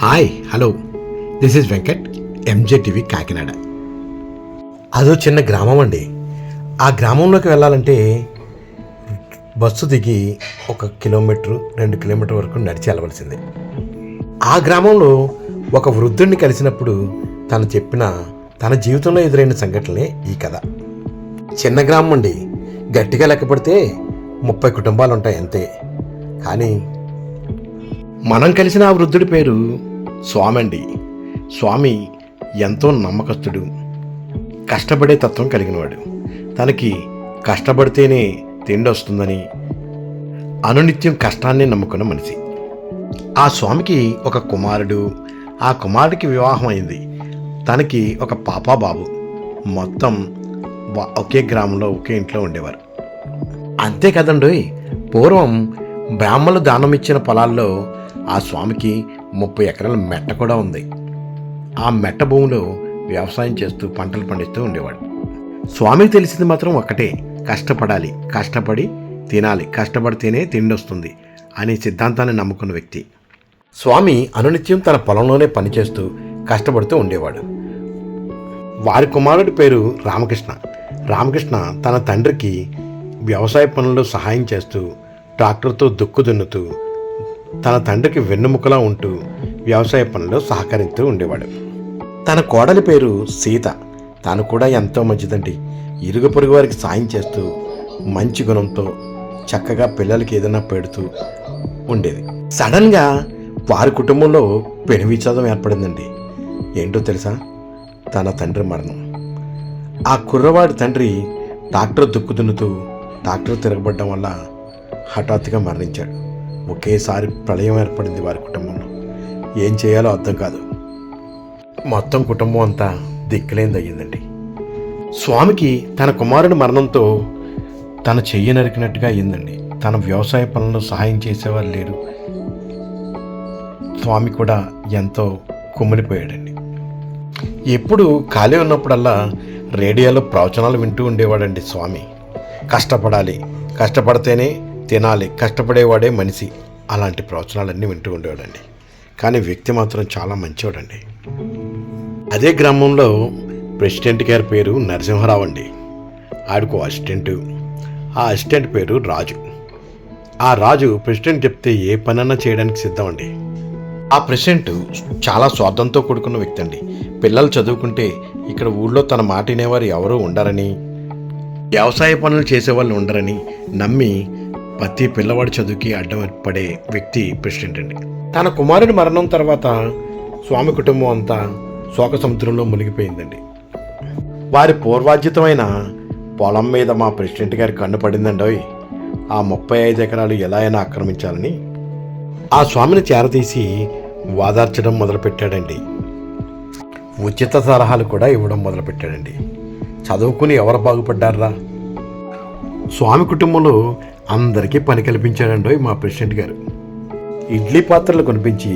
Hi hello this is Venkat MJ TV Kakinada. అదో చిన్న గ్రామం అండి. ఆ గ్రామంలోకి వెళ్ళాలంటే బస్సు దిగి 1 కిలోమీటర్ 2 కిలోమీటర్ వరకు నడిచి వెళ్ళవలసిందే. ఆ గ్రామంలో ఒక వృద్ధుడిని కలిసినప్పుడు తను చెప్పిన తన జీవితంలో ఎదురైన సంఘటనలే ఈ కథ. చిన్న గ్రామం అండి. గట్టిగా లెక్క పడితే 30 కుటుంబాలు ఉంటాయి అంతే. కానీ మనం కలిసిన ఆ వృద్ధుడి పేరు స్వామి అండి. స్వామి ఎంతో నమ్మకస్తుడు, కష్టపడే తత్వం కలిగినవాడు. తనకి కష్టపడితేనే తిండి వస్తుందని అనునిత్యం కష్టాన్ని నమ్ముకున్న మనిషి. ఆ స్వామికి ఒక కుమారుడు, ఆ కుమారుడికి వివాహం అయింది. తనకి ఒక పాప బాబు. మొత్తం ఒకే గ్రామంలో ఒకే ఇంట్లో ఉండేవారు. అంతే కదండి, పూర్వం బ్రాహ్మణులు దానం ఇచ్చిన పొలాల్లో ఆ స్వామికి 30 ఎకరాల మెట్ట కూడా ఉంది. ఆ మెట్ట భూమిలో వ్యవసాయం చేస్తూ పంటలు పండిస్తూ ఉండేవాడు. స్వామికి తెలిసింది మాత్రం ఒక్కటే, కష్టపడాలి, కష్టపడి తినాలి, కష్టపడితేనే తిండి వస్తుంది అనే సిద్ధాంతాన్ని నమ్ముకున్న వ్యక్తి. స్వామి అనునిత్యం తన పొలంలోనే పనిచేస్తూ కష్టపడుతూ ఉండేవాడు. వారి కుమారుడి పేరు రామకృష్ణ. రామకృష్ణ తన తండ్రికి వ్యవసాయ పనుల్లో సహాయం చేస్తూ ట్రాక్టర్తో దుక్కు దున్నుతూ తన తండ్రికి వెన్నుముకలా ఉంటూ వ్యవసాయ పనుల్లో సహకరిస్తూ ఉండేవాడు. తన కోడలి పేరు సీత. తాను కూడా ఎంతో మంచిదండి. ఇరుగు పొరుగు వారికి సాయం చేస్తూ మంచి గుణంతో చక్కగా పిల్లలకి ఏదైనా పెడుతూ ఉండేది. సడన్గా వారి కుటుంబంలో పెను విషాదం ఏర్పడిందండి. ఏంటో తెలుసా? తన తండ్రి మరణం. ఆ కుర్రవాడి తండ్రి ట్రాక్టర్ దుక్కు దున్నుతూ ట్రాక్టర్ తిరగబడడం వల్ల హఠాత్తుగా మరణించాడు. ఒకేసారి ప్రళయం ఏర్పడింది వారి కుటుంబంలో. ఏం చేయాలో అర్థం కాదు. మొత్తం కుటుంబం అంతా దిక్కులేనిది అయ్యిందండి. స్వామికి తన కుమారుడి మరణంతో తన చెయ్యి నరికినట్టుగా అయ్యిందండి. తన వ్యవసాయ పనుల్లో సహాయం చేసేవారు లేరు. స్వామి కూడా ఎంతో కుమిలిపోయాడండి. ఎప్పుడు ఖాళీ ఉన్నప్పుడల్లా రేడియోలో ప్రవచనాలు వింటూ ఉండేవాడండి స్వామి. కష్టపడాలి, కష్టపడితేనే తినాలి, కష్టపడేవాడే మనిషి, అలాంటి ప్రవచనాలన్నీ వింటూ ఉండేవాడండి. కానీ వ్యక్తి మాత్రం చాలా మంచివాడండి. అదే గ్రామంలో ప్రెసిడెంట్ గారి పేరు నరసింహారావు అండి. ఆడికో అసిస్టెంటు. ఆ అసిస్టెంట్ పేరు రాజు. ఆ రాజు ప్రెసిడెంట్ చెప్తే ఏ పనన్నా చేయడానికి సిద్ధం అండి. ఆ ప్రెసిడెంట్ చాలా స్వార్థంతో కూడుకున్న వ్యక్తి అండి. పిల్లలు చదువుకుంటే ఇక్కడ ఊళ్ళో తన మాట వినేవారు ఎవరూ ఉండరని, వ్యవసాయ పనులు చేసేవాళ్ళు ఉండరని నమ్మి ప్రతి పిల్లవాడి చదువుకి అడ్డం పడే వ్యక్తి ప్రెసిడెంట్ అండి. తన కుమారుడి మరణం తర్వాత స్వామి కుటుంబం అంతా శోక సముద్రంలో మునిగిపోయిందండి. వారి పూర్వార్జితమైన పొలం మీద మా ప్రెసిడెంట్ గారి కన్ను పడిందండి. ఆ 35 ఎకరాలు ఎలా అయినా ఆక్రమించాలని ఆ స్వామిని చేరతీసి వాదార్చడం మొదలుపెట్టాడండి. ఉచిత సలహాలు కూడా ఇవ్వడం మొదలుపెట్టాడండి. చదువుకుని ఎవరు బాగుపడ్డారా? స్వామి కుటుంబంలో అందరికీ పని కల్పించాడండి మా ప్రెసిడెంట్ గారు. ఇడ్లీ పాత్రలు కొనిపించి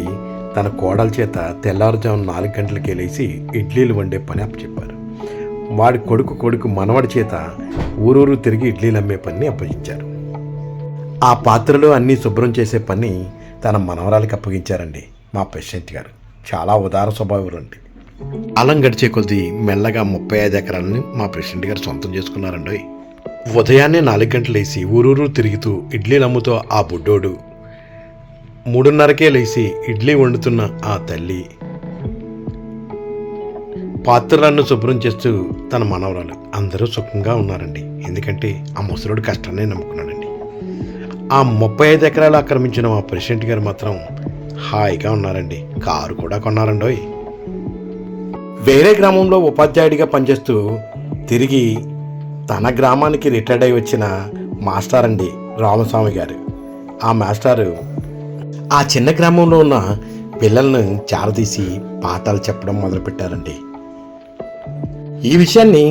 తన కోడల చేత తెల్లారుజాము 4 గంటలకే లేచి ఇడ్లీలు వండే పని అప్పచెప్పారు. వాడి కొడుకు మనవడి చేత ఊరూరు తిరిగి ఇడ్లీలు అమ్మే పని అప్పగించారు. ఆ పాత్రలు అన్నీ శుభ్రం చేసే పని తన మనవరాలకి అప్పగించారండి మా ప్రెసిడెంట్ గారు. చాలా ఉదార స్వభావులండి. కాలం గడిచే కొద్దీ మెల్లగా 35 ఎకరాలని మా ప్రెసిడెంట్ గారు సొంతం చేసుకున్నారండి. ఉదయాన్నే 4 గంటలు లేచి ఊరూరు తిరుగుతూ ఇడ్లీలు అమ్ముతూ ఆ బుడ్డోడు, 3:30కే లేచి ఇడ్లీ వండుతున్న ఆ తల్లి, పాత్రలను శుభ్రం చేస్తూ తన మనవరాలు అందరూ సుఖంగా ఉన్నారండి. ఎందుకంటే ఆ ముసలుడు కష్టాన్ని నమ్ముకున్నాడండి. ఆ 35 ఎకరాలు ఆక్రమించిన మా ప్రెసిడెంట్ గారు మాత్రం హాయిగా ఉన్నారండి. కారు కూడా కొన్నారండోయ్. వేరే గ్రామంలో ఉపాధ్యాయుడిగా పనిచేస్తూ తిరిగి తన గ్రామానికి రిటైర్డ్ అయి వచ్చిన మాస్టర్ అండి రామస్వామి గారు. ఆ మాస్టారు ఆ చిన్న గ్రామంలో ఉన్న పిల్లలను చారదీసి పాఠాలు చెప్పడం మొదలుపెట్టారండి. ఈ విషయాన్ని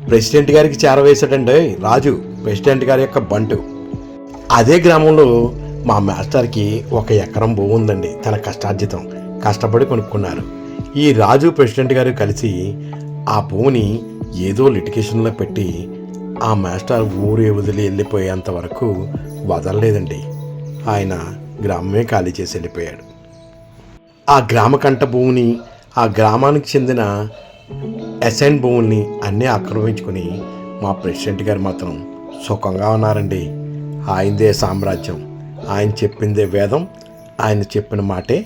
ప్రెసిడెంట్ గారికి చేరవేశాడండి రాజు, ప్రెసిడెంట్ గారి యొక్క బంటు. అదే గ్రామంలో మా మాస్టర్కి 1 ఎకరం భూమి ఉందండి. తన కష్టార్జితం కష్టపడి కొనుక్కున్నారు. ఈ రాజు ప్రెసిడెంట్ గారు కలిసి ఆ భూమిని ఏదో లిటిగేషన్లో పెట్టి ఆ మాస్టర్ ఊరే వదిలి వెళ్ళిపోయేంత వరకు వదలలేదండి. ఆయన గ్రామమే ఖాళీ చేసి వెళ్ళిపోయాడు. ఆ గ్రామ కంట భూమిని, ఆ గ్రామానికి చెందిన అసైన్ భూముల్ని అన్నీ ఆక్రమించుకొని మా ప్రెసిడెంట్ గారు మాత్రం సుఖంగా ఉన్నారండి. ఆయనదే సామ్రాజ్యం, ఆయన చెప్పిందే వేదం, ఆయన చెప్పిన మాటే.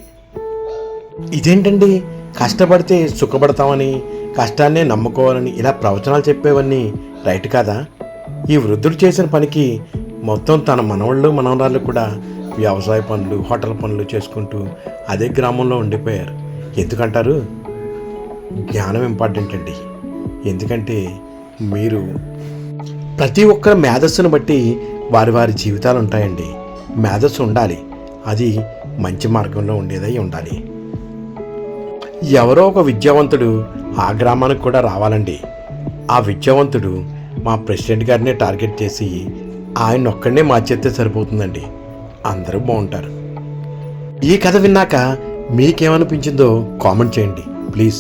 ఇదేంటండి, కష్టపడితే సుఖపడతామని, కష్టాన్నే నమ్ముకోవాలని ఇలా ప్రవచనాలు చెప్పేవన్నీ రైట్ కాదా? ఈ వృద్ధుడు చేసిన పనికి మొత్తం తన మనవాళ్ళు మనవరాళ్ళు కూడా వ్యవసాయ పనులు, హోటల్ పనులు చేసుకుంటూ అదే గ్రామంలో ఉండిపోయారు. ఎందుకంటారు? జ్ఞానం ఇంపార్టెంట్ అండి. ఎందుకంటే మీరు ప్రతి ఒక్కరి మేధస్సును బట్టి వారి వారి జీవితాలు ఉంటాయండి. మేధస్సు ఉండాలి, అది మంచి మార్గంలో ఉండేదై ఉండాలి. ఎవరో ఒక విద్యావంతుడు ఆ గ్రామానికి కూడా రావాలండి. ఆ విద్యావంతుడు మా ప్రెసిడెంట్ గారినే టార్గెట్ చేసి ఆయన ఒక్కడనే మార్చేస్తే సరిపోతుందండి. అందరూ బాగుంటారు. ఈ కథ విన్నాక మీకేమనిపించిందో కామెంట్ చేయండి ప్లీజ్.